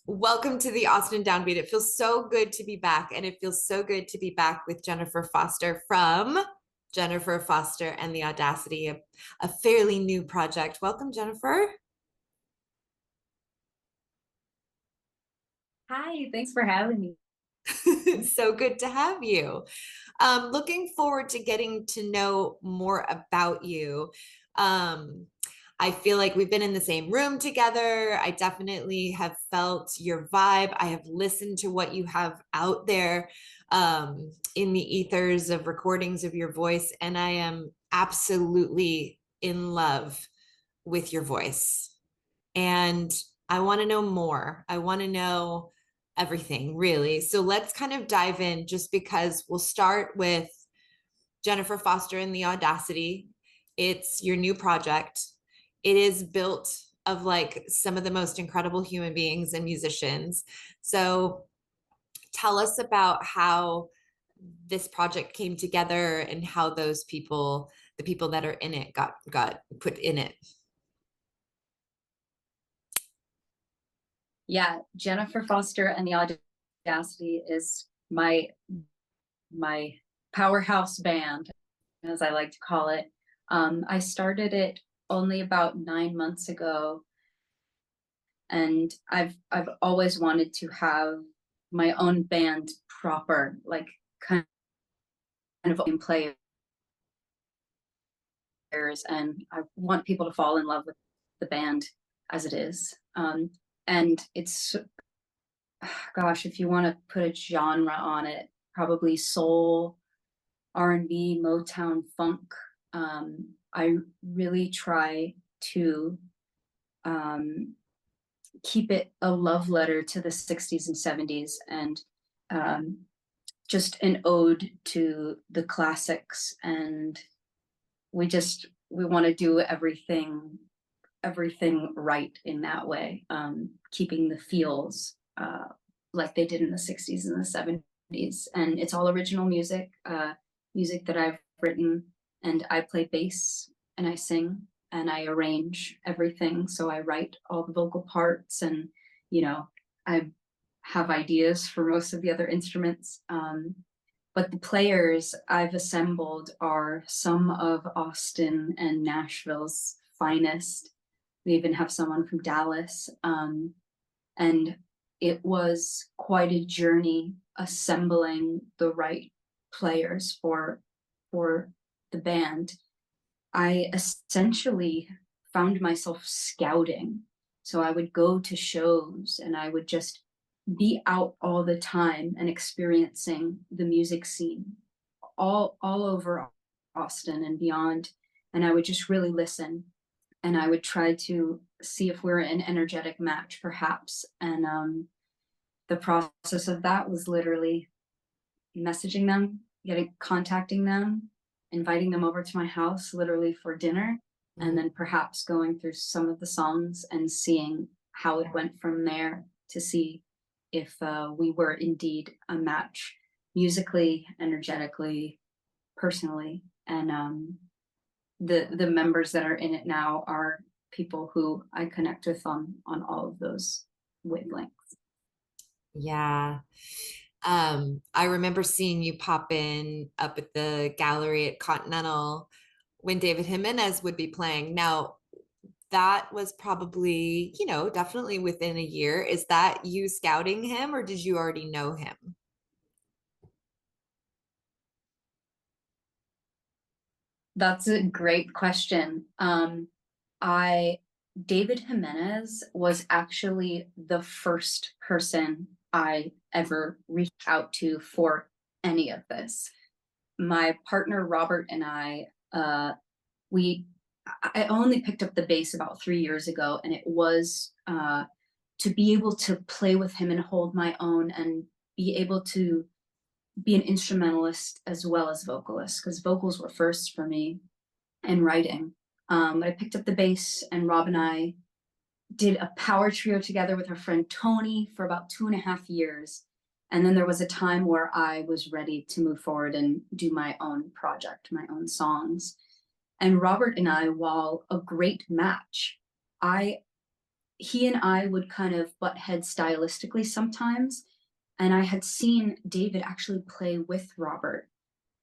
Welcome to the Austin Downbeat. It feels so good to be back, and it feels so good to be back with Jennifer Foster from Jennifer Foster and the Audacity, a fairly new project. Welcome, Jennifer. Hi, thanks for having me. So good to have you. Looking forward to getting to know more about you. Um, I feel like we've been in the same room together. I definitely have felt your vibe. I have listened to what you have out there in the ethers of recordings of your voice, and I am absolutely in love with your voice. And I want to know more. I want to know everything, really. So let's kind of dive in just because we'll start with Jennifer Foster and the Audacity. It's your new project. It is built of like some of the most incredible human beings and musicians. So tell us about how this project came together and how those people, the people that are in it, got put in it. Yeah, Jennifer Foster and the Audacity is my powerhouse band, as I like to call it. I started it only about 9 months ago, and I've always wanted to have my own band proper, like kind of players, and I want people to fall in love with the band as it is. And it's gosh, if you want to put a genre on it, probably soul, R&B, Motown, funk. I really try to um, keep it a love letter to the 60s and 70s, and um, just an ode to the classics. And we want to do everything right in that way, keeping the feels like they did in the 60s and the 70s. And it's all original music, music that I've written, and I play bass and I sing and I arrange everything. So I write all the vocal parts, and, I have ideas for most of the other instruments. But the players I've assembled are some of Austin and Nashville's finest. We even have someone from Dallas. And it was quite a journey assembling the right players for the band. I essentially found myself scouting. So I would go to shows and I would just be out all the time and experiencing the music scene all over Austin and beyond. And I would just really listen, and I would try to see if we're an energetic match, perhaps. And the process of that was literally messaging them, contacting them, inviting them over to my house, literally for dinner, and then perhaps going through some of the songs and seeing how it went from there to see if we were indeed a match musically, energetically, personally. And the members that are in it now are people who I connect with on all of those wavelengths. Yeah. I remember seeing you pop in up at the gallery at Continental when David Jimenez would be playing. Now, that was probably, definitely within a year. Is that you scouting him, or did you already know him? That's a great question. I David Jimenez was actually the first person I ever reached out to for any of this. My partner Robert and we I only picked up the bass about 3 years ago, and it was to be able to play with him and hold my own and be able to be an instrumentalist as well as vocalist, because vocals were first for me and writing. But I picked up the bass, and Rob and I did a power trio together with our friend Tony for about 2.5 years. And then there was a time where I was ready to move forward and do my own project, my own songs. And Robert and I, while a great match, I he and I would kind of butt heads stylistically sometimes. And I had seen David actually play with Robert.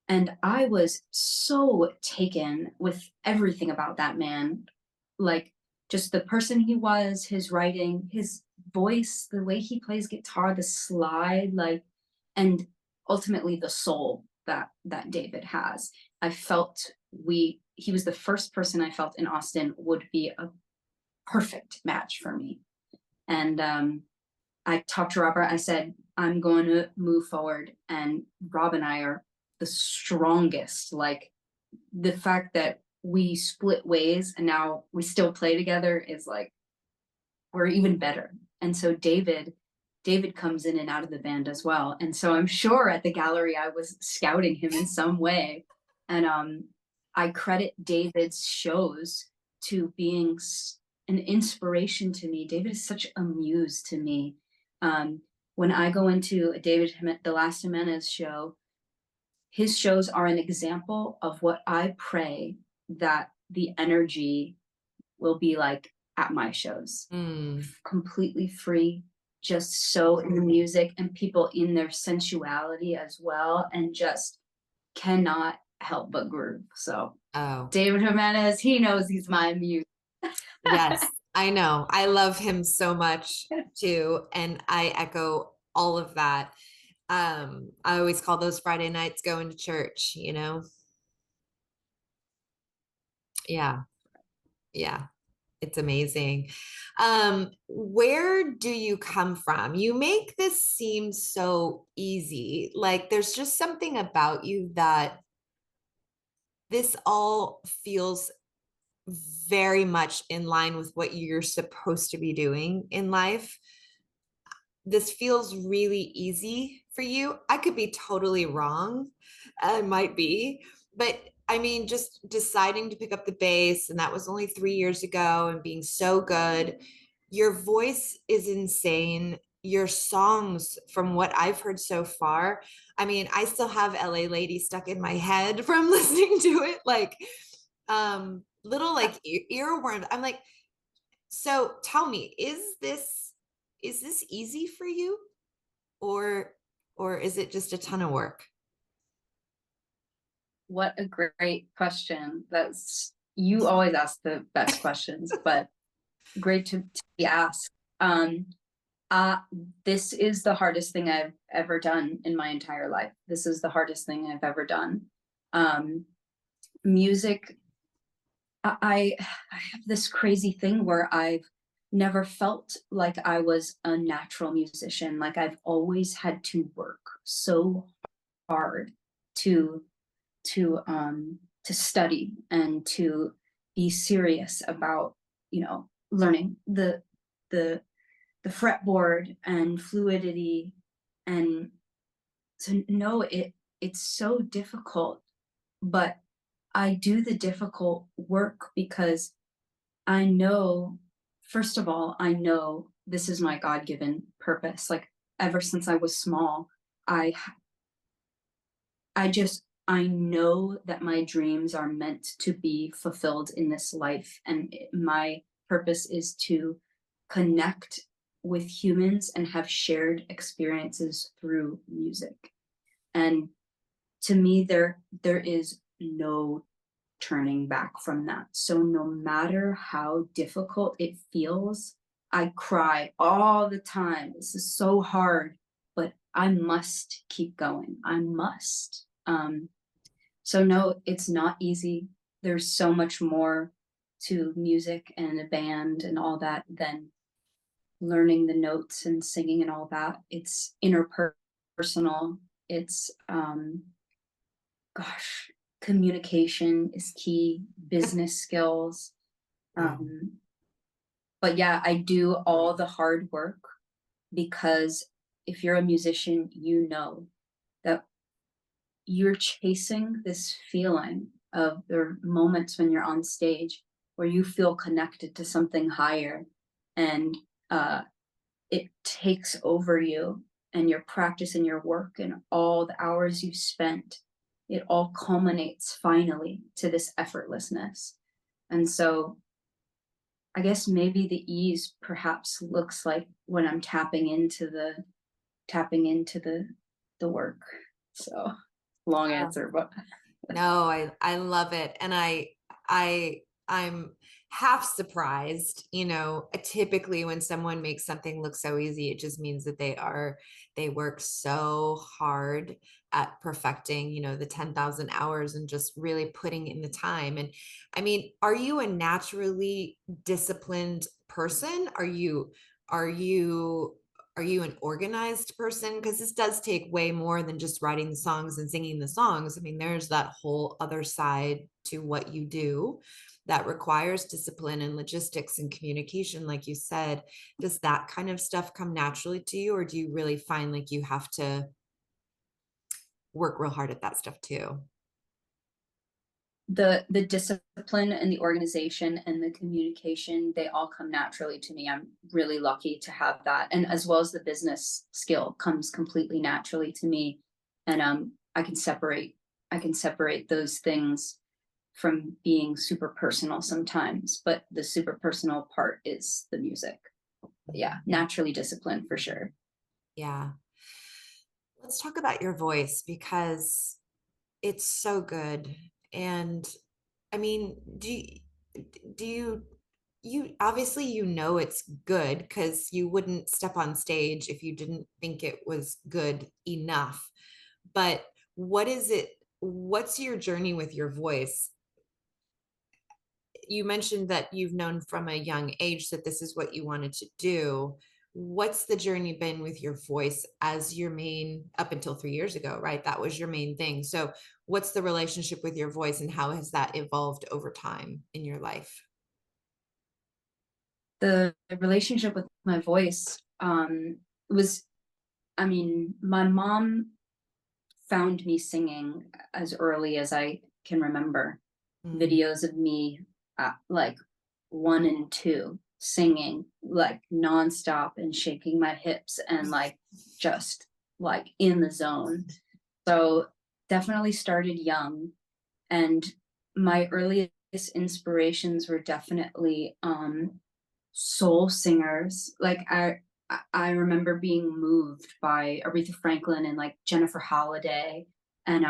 And I was so taken with everything about that man. Like, just the person he was, his writing, his voice, the way he plays guitar, the slide, like, and ultimately the soul that David has. I felt he was the first person I felt in Austin would be a perfect match for me. And I talked to Robert. I said, I'm going to move forward. And Rob and I are the strongest. Like, the fact that we split ways and now we still play together is like, we're even better. And so David comes in and out of the band as well. And so I'm sure at the gallery I was scouting him in some way. And I credit David's shows to being an inspiration to me. David is such a muse to me. When I go into a the last Jimenez show, his shows are an example of what I pray that the energy will be like at my shows. Completely free, just so in the music, and people in their sensuality as well, and just cannot help but groove. So David Jimenez, he knows he's my muse. Yes, I know. I love him so much too. And I echo all of that. I always call those Friday nights going to church, you know? Yeah. Yeah. It's amazing. Where do you come from? You make this seem so easy. Like there's just something about you that this all feels very much in line with what you're supposed to be doing in life. This feels really easy for you. I could be totally wrong. I might be, but I mean, just deciding to pick up the bass, and that was only 3 years ago, and being so good. Your voice is insane. Your songs, from what I've heard so far, I mean, I still have LA Lady stuck in my head from listening to it. Like, little like earworms. I'm like, so tell me, is this easy for you, or is it just a ton of work? What a great question. You always ask the best questions, but great to be asked. This is the hardest thing I've ever done in my entire life. This is the hardest thing I've ever done. Music, I have this crazy thing where I've never felt like I was a natural musician. Like, I've always had to work so hard to to study and to be serious about, learning the the fretboard and fluidity. And to know it's so difficult, but I do the difficult work because I know, first of all, I know this is my God-given purpose. Like, ever since I was small, I I know that my dreams are meant to be fulfilled in this life, and my purpose is to connect with humans and have shared experiences through music. And to me, there is no turning back from that. So no matter how difficult it feels, I cry all the time. This is so hard, but I must keep going. I must. So no, it's not easy. There's so much more to music and a band and all that than learning the notes and singing and all that. It's interpersonal. It's gosh, communication is key, business skills. But yeah, I do all the hard work because if you're a musician, you know that you're chasing this feeling of the moments when you're on stage where you feel connected to something higher, and it takes over you, and your practice and your work and all the hours you've spent, it all culminates finally to this effortlessness. And so I guess maybe the ease perhaps looks like when I'm tapping into the work. So long answer, but No, I love it. And I I'm half surprised, typically when someone makes something look so easy, it just means that they work so hard at perfecting, the 10,000 hours and just really putting in the time. And I mean, are you a naturally disciplined person? Are you are you an organized person? Because this does take way more than just writing the songs and singing the songs. I mean, there's that whole other side to what you do that requires discipline and logistics and communication, like you said. Does that kind of stuff come naturally to you, or do you really find like you have to work real hard at that stuff too? the discipline and the organization and the communication, they all come naturally to me. I'm really lucky to have that, and as well as the business skill comes completely naturally to me. And I can separate those things from being super personal sometimes, but the super personal part is the music. But yeah, naturally disciplined for sure. Yeah. Let's talk about your voice because it's so good. And I mean, do you obviously it's good because you wouldn't step on stage if you didn't think it was good enough. But what's your journey with your voice? You mentioned that you've known from a young age that this is what you wanted to do. What's the journey been with your voice as your main, up until 3 years ago, right? That was your main thing. So what's the relationship with your voice and how has that evolved over time in your life? The relationship with my voice was, I mean, my mom found me singing as early as I can remember. Mm, Videos of me like 1 and 2 singing like nonstop and shaking my hips and like just like in the zone. So definitely started young, and my earliest inspirations were definitely soul singers. Like I remember being moved by Aretha Franklin and like Jennifer Holliday. And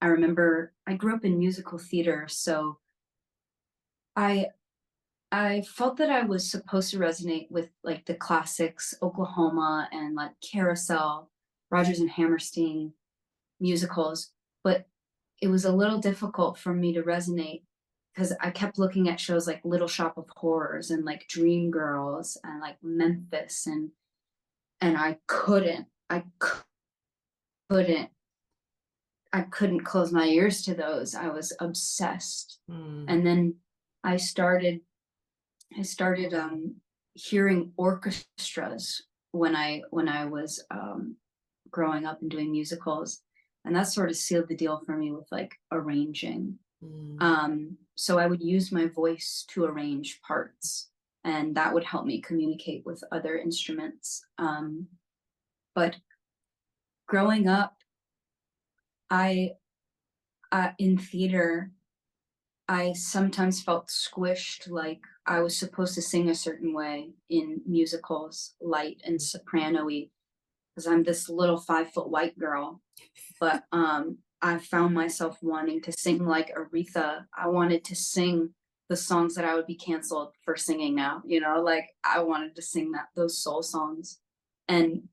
I remember I grew up in musical theater, so I I felt that I was supposed to resonate with like the classics, Oklahoma and like Carousel, Rodgers and Hammerstein musicals, but it was a little difficult for me to resonate because I kept looking at shows like Little Shop of Horrors and like Dreamgirls and like Memphis, and couldn't I couldn't close my ears to those. I was obsessed. mm, And then I started I started hearing orchestras when I was growing up and doing musicals, and that sort of sealed the deal for me with like arranging. mm, So I would use my voice to arrange parts, and that would help me communicate with other instruments. But growing up, I in theater, I sometimes felt squished, like I was supposed to sing a certain way in musicals, light and soprano-y, because I'm this little 5 foot white girl. But I found myself wanting to sing like Aretha. I wanted to sing the songs that I would be canceled for singing now, like I wanted to sing those soul songs. And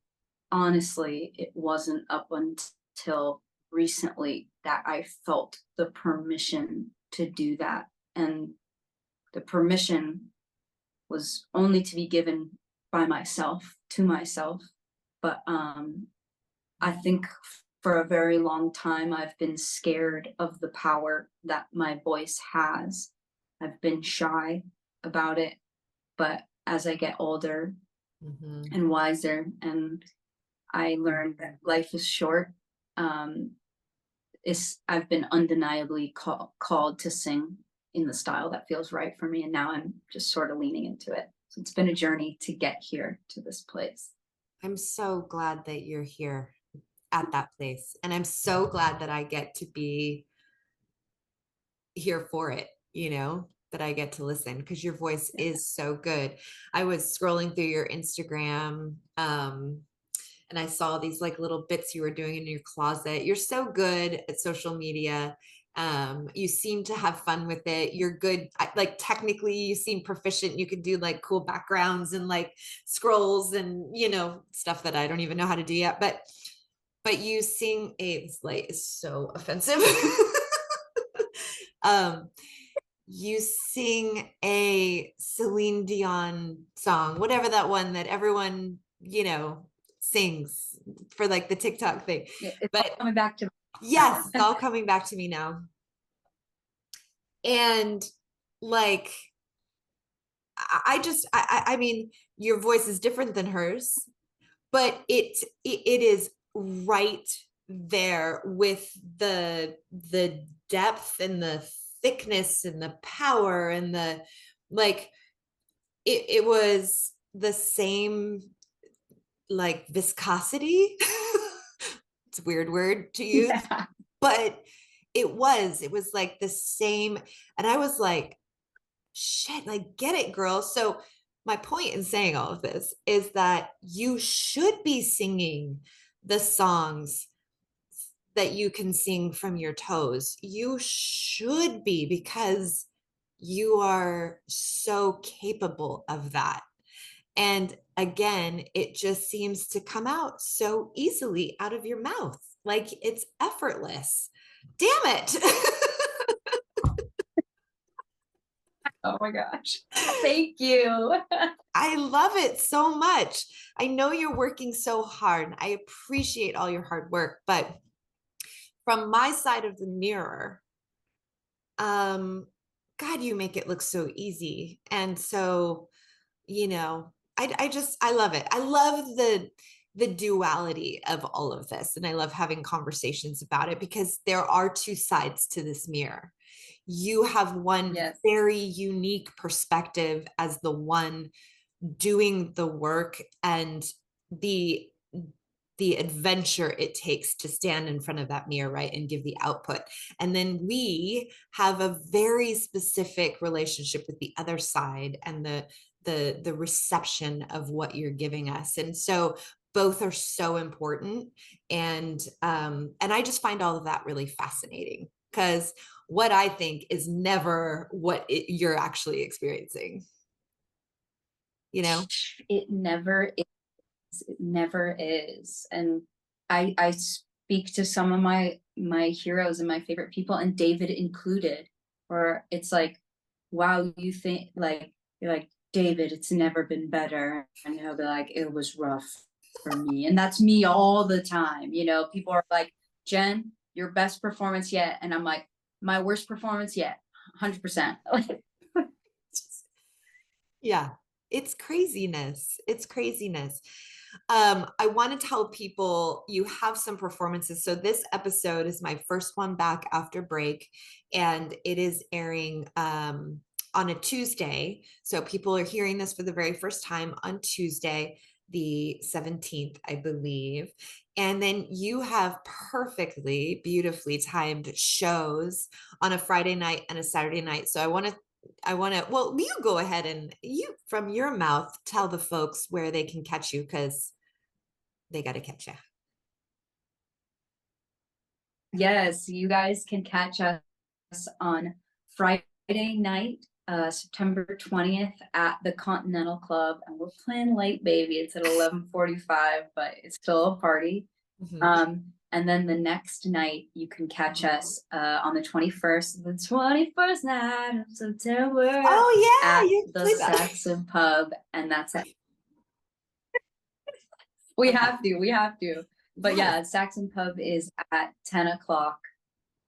honestly, it wasn't up until recently that I felt the permission to do that. And the permission was only to be given by myself to myself. But I think for a very long time, I've been scared of the power that my voice has. I've been shy about it. But as I get older mhm. and wiser, and I learned that life is short, um, I've been undeniably called to sing in the style that feels right for me. And now I'm just sort of leaning into it. So it's been a journey to get here to this place. I'm so glad that you're here at that place. And I'm so glad that I get to be here for it, you know? that I get to listen because your voice is so good. I was scrolling through your Instagram, and I saw these like little bits you were doing in your closet. You're so good at social media. You seem to have fun with it. You're good. Like technically you seem proficient. You can do like cool backgrounds and like scrolls and, you know, stuff that I don't even know how to do yet. But you sing a, this light is so offensive. um, you sing a Celine Dion song, whatever that one that everyone, you know, sings for like the TikTok thing. Yeah, it's all But coming back to yes, it's all coming back to me now. And like, I mean, your voice is different than hers, but it is right there with the depth and the thickness and the power and the like it was the same like viscosity. It's a weird word to use, yeah. but it was like the same. And I was like, shit, like get it, girl. So my point in saying all of this is that you should be singing the songs that you can sing from your toes. You should be, because you are so capable of that. And again, it just seems to come out so easily out of your mouth. Like it's effortless. Damn it. Oh my gosh. Thank you. I love it so much. I know you're working so hard. I appreciate all your hard work, but from my side of the mirror, um, God, you make it look so easy. And so, you know, I love it. I love the duality of all of this. And I love having conversations about it because there are two sides to this mirror. You have one Yes. very unique perspective as the one doing the work and the the adventure it takes to stand in front of that mirror, right, and give the output. And then we have a very specific relationship with the other side and the reception of what you're giving us. And so both are so important. And I just find all of that really fascinating because what I think is never what you're actually experiencing, you know? It never is. It never is. And I speak to some of my heroes and my favorite people, and David included, where it's like, wow, you think like you're like, David, it's never been better. And he'll be like, it was rough for me. And that's me all the time. You know, people are like, Jen, your best performance yet. And I'm like, my worst performance yet. 100%. Yeah, it's craziness. It's craziness. I want to tell people you have some performances. So this episode is my first one back after break, and it is airing on a Tuesday. So people are hearing this for the very first time on Tuesday, the 17th, I believe. And then you have perfectly, beautifully timed shows on a Friday night and a Saturday night. So well, you go ahead and you, from your mouth, tell the folks where they can catch you because they got to catch you. Yes, you guys can catch us on Friday night, September 20th at the Continental Club, and we're playing late, baby. It's at 11:45, but it's still a party. Mm-hmm. And then the next night you can catch us on the 21st night of September Oh yeah, at you the play that. Saxon Pub, and that's it. We Okay. have to, we have to. But Yes. yeah, Saxon Pub is at 10 o'clock.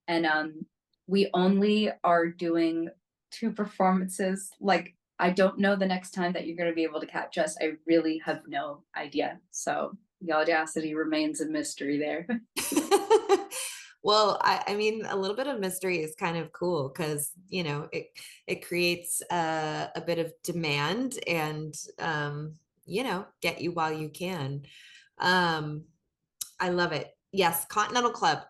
And we only are doing 2 performances. Like, I don't know the next time that you're going to be able to catch us. I really have no idea. So the Audacity remains a mystery there. Well, I mean, a little bit of mystery is kind of cool because, you know, it creates a bit of demand and, you know, get you while you can. Um, I love it. Yes, Continental Club.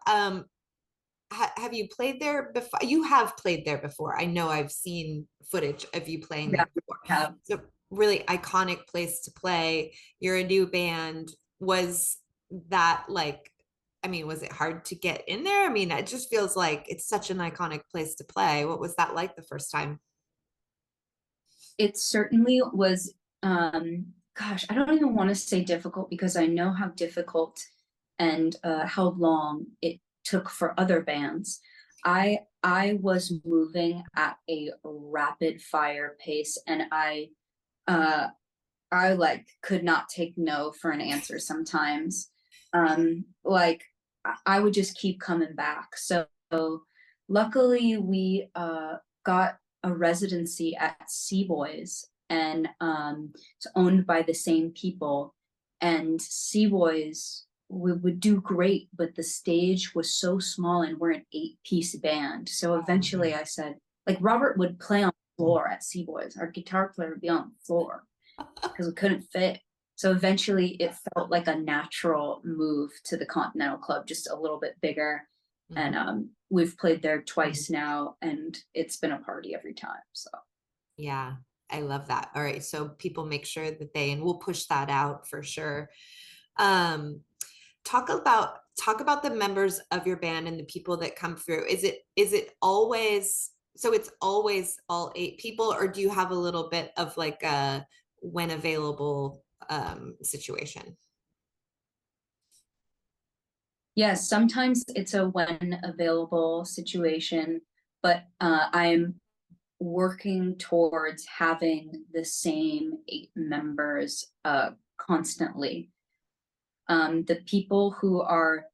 have you played there before? You have played there before. I know I've seen footage of you playing Yeah, there before. we have. It's a really iconic place to play. You're a new band. Was that like, I mean, was it hard to get in there? I mean, it just feels like it's such an iconic place to play. What was that like the first time? It certainly was, gosh, I don't even want to say difficult because I know how difficult and how long it took for other bands. I was moving at a rapid fire pace, and uh I like could not take no for an answer sometimes. Like I would just keep coming back. So luckily we got a residency at Seaboys, and it's owned by the same people. And Seaboys we would do great, but the stage was so small and we're an 8-piece band. So eventually I said, like Robert would play on the floor at Seaboys. Our guitar player would be on the floor because we couldn't fit. So eventually it felt like a natural move to the Continental Club, just a little bit bigger. And we've played there twice now, and it's been a party every time. So Yeah, I love that. All right, so people make sure that they, and we'll push that out for sure. Um, talk about the members of your band and the people that come through. Is it always, so it's always all 8 people, or do you have a little bit of like a when available situation? yes, sometimes it's a when available situation, but I'm working towards having the same 8 members constantly. The people who are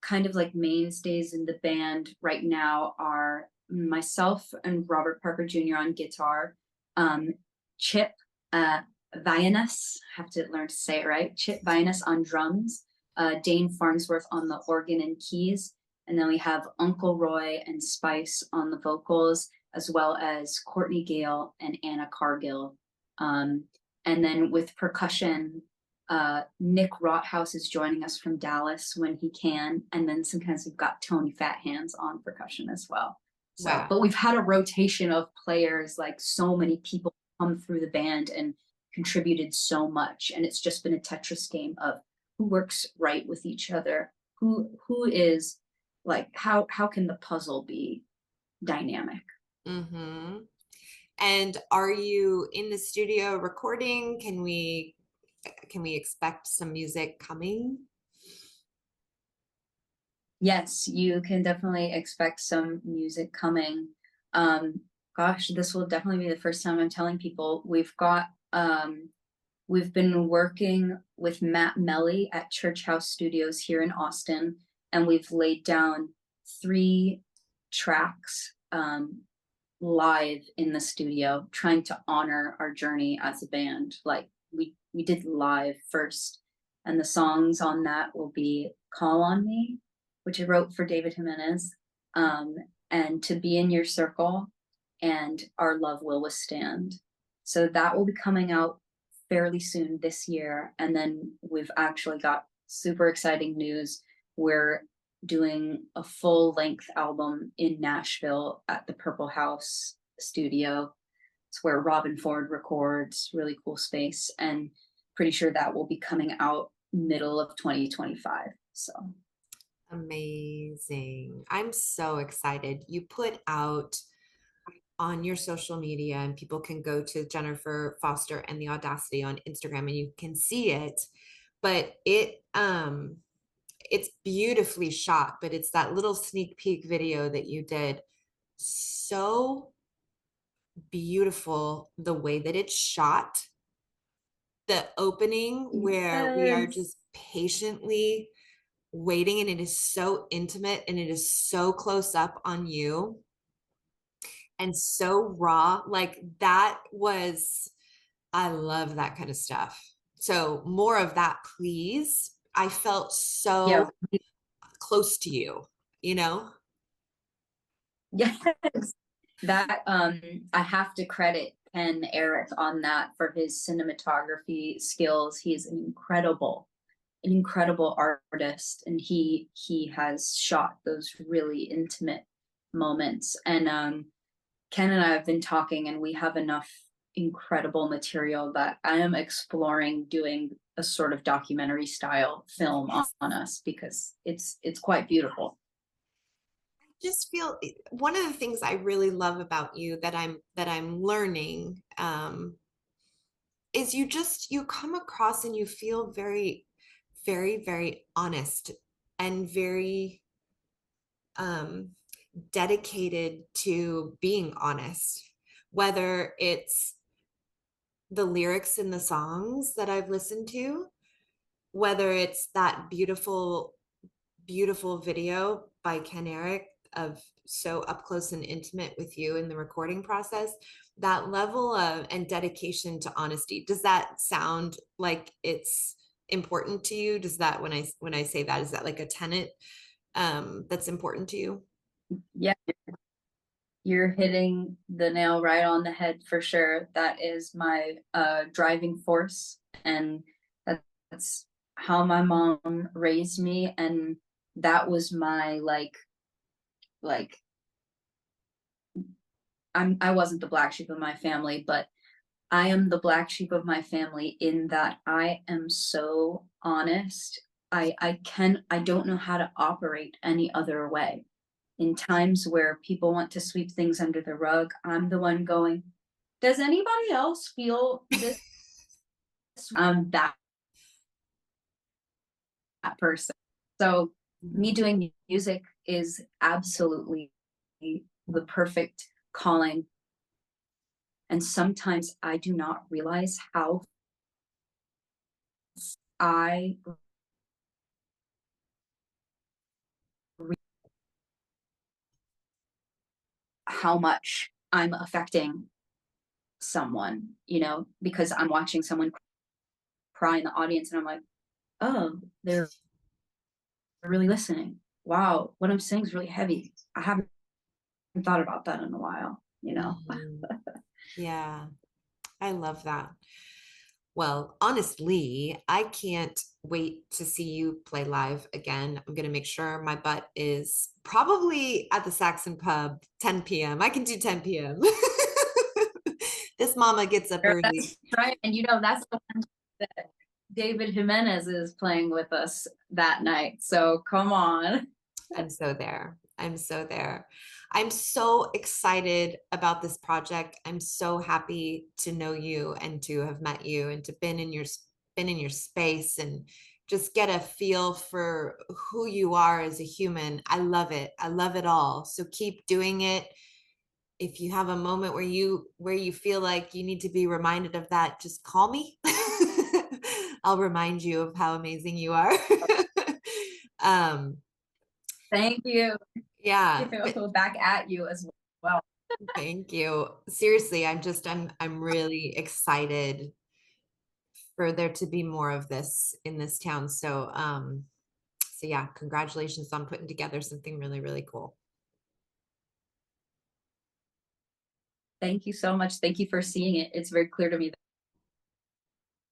kind of like mainstays in the band right now are myself and Robert Parker Jr. on guitar, Chip Vianus, have to learn to say it right, Chip Vianus on drums, Dane Farnsworth on the organ and keys, and then we have Uncle Roy and Spice on the vocals, as well as Courtney Gale and Anna Cargill. And then with percussion, Nick Rothaus is joining us from Dallas when he can, and then sometimes we've got Tony Fat Hands on percussion as well. So, Wow. but we've had a rotation of players, like so many people come through the band and contributed so much, and it's just been a Tetris game of who works right with each other, who is like how can the puzzle be dynamic. Mm-hmm. And are you in the studio recording? Can we expect some music coming? Yes, you can definitely expect some music coming. Um, Gosh, this will definitely be the first time I'm telling people. We've been working with Matt Melly at Church House Studios here in Austin, and we've laid down 3 tracks live in the studio, trying to honor our journey as a band. Like we did live first, and the songs on that will be "Call on Me," which I wrote for David Jimenez, um, and "To Be in Your Circle," and "Our Love Will Withstand." So that will be coming out fairly soon this year, and then we've actually got super exciting news. We're doing a full length album in Nashville at the Purple House studio. It's where Robin Ford records, really cool space, and pretty sure that will be coming out middle of 2025. So Amazing. I'm so excited. You put out on your social media, and people can go to Jennifer Foster and the Audacity on Instagram and you can see it. But it's beautifully shot, but it's that little sneak peek video that you did. So beautiful the way that it's shot. The opening where we are yes. just patiently waiting, and it is so intimate and it is so close up on you and so raw. Like that was, I love that kind of stuff. So more of that, please. I felt Yeah. so close to you, you know? Yes. That I have to credit Ken Eric on that for his cinematography skills. He's incredible. an incredible artist, and he has shot those really intimate moments. And Ken and I have been talking, and we have enough incredible material that I am exploring doing a sort of documentary style film on us, because it's quite beautiful. Just feel one of the things I really love about you that I'm learning is you come across and you feel very, very, very honest and very um, dedicated to being honest, whether it's the lyrics in the songs that I've listened to, whether it's that beautiful, beautiful video by Ken Eric of so up close and intimate with you in the recording process, that level of and dedication to honesty. Does that sound like it's important to you? Does that when I say that, is that like a tenet that's important to you? Yeah, you're hitting the nail right on the head for sure. That is my driving force, and that's how my mom raised me, and that was my like I wasn't the black sheep of my family, but I am the black sheep of my family in that I am so honest. I don't know how to operate any other way. In times where people want to sweep things under the rug, I'm the one going, does anybody else feel this? I'm that person. So me doing music is absolutely the perfect calling. And sometimes I do not realize I how much I'm affecting someone, because I'm watching someone cry in the audience, and I'm like, oh, they're really listening. Wow, what I'm saying is really heavy. I haven't thought about that in a while. Mhm. Yeah, I love that. Well, honestly, I can't wait to see you play live again. I'm going to make sure my butt is probably at the Saxon Pub 10 p.m. I can do 10 p.m. This mama gets up early. That's right. And that's the one that David Jimenez is playing with us that night. So come on. I'm so there. I'm so there. I'm so excited about this project. I'm so happy to know you and to have met you and to been in your space and just get a feel for who you are as a human. I love it. I love it all. So keep doing it. If you have a moment where you feel like you need to be reminded of that, just call me. I'll remind you of how amazing you are. um Thank you. yeah, but Back at you as well. thank you. Seriously, I'm really excited for there to be more of this in this town. So yeah, congratulations on putting together something really, really cool. Thank you so much. Thank you for seeing it. It's very clear to me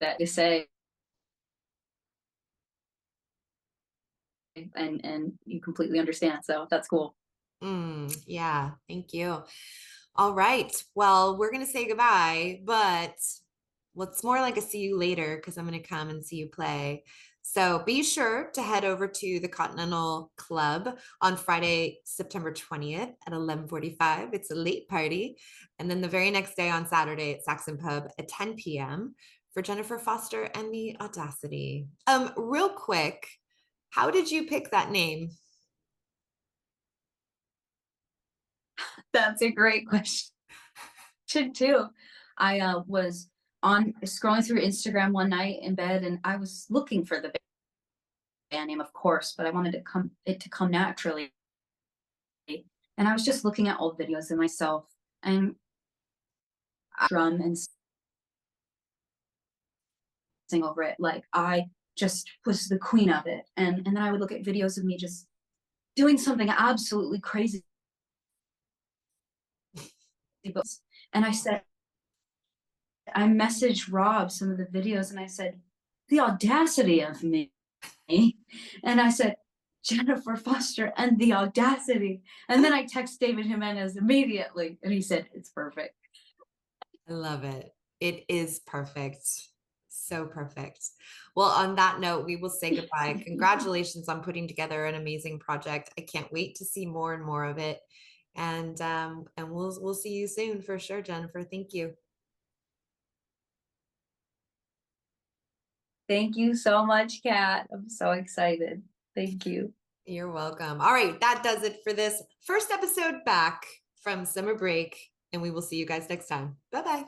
that you say, and you completely understand. So that's cool. Yeah, thank you. All right. Well, we're gonna say goodbye, but what's more like a see you later because I'm gonna come and see you play. So be sure to head over to the Continental Club on Friday, September 20th at 11:45. It's a late party. And then the very next day on Saturday at Saxon Pub at 10 p.m. for Jennifer Foster and the Audacity. Real quick, how did you pick that name? That's a great question too. I was on scrolling through Instagram one night in bed, and I was looking for the band name, of course, but I wanted it to come naturally. And I was just looking at old videos of myself, and I drum and sing over it. Like I just was the queen of it. And then I would look at videos of me just doing something absolutely crazy. And I messaged Rob some of the videos, and I said, the audacity of me And I said, Jennifer Foster and the Audacity. And then I text David Jimenez immediately, and he said, it's perfect. I love it. It is perfect. So perfect. Well, on that note, we will say goodbye. Congratulations on putting together an amazing project. I can't wait to see more and more of it. And we'll see you soon for sure, Jennifer. Thank you. Thank you so much, Kat. I'm so excited. Thank you. You're welcome. All right, that does it for this first episode back from summer break, and we will see you guys next time. Bye bye.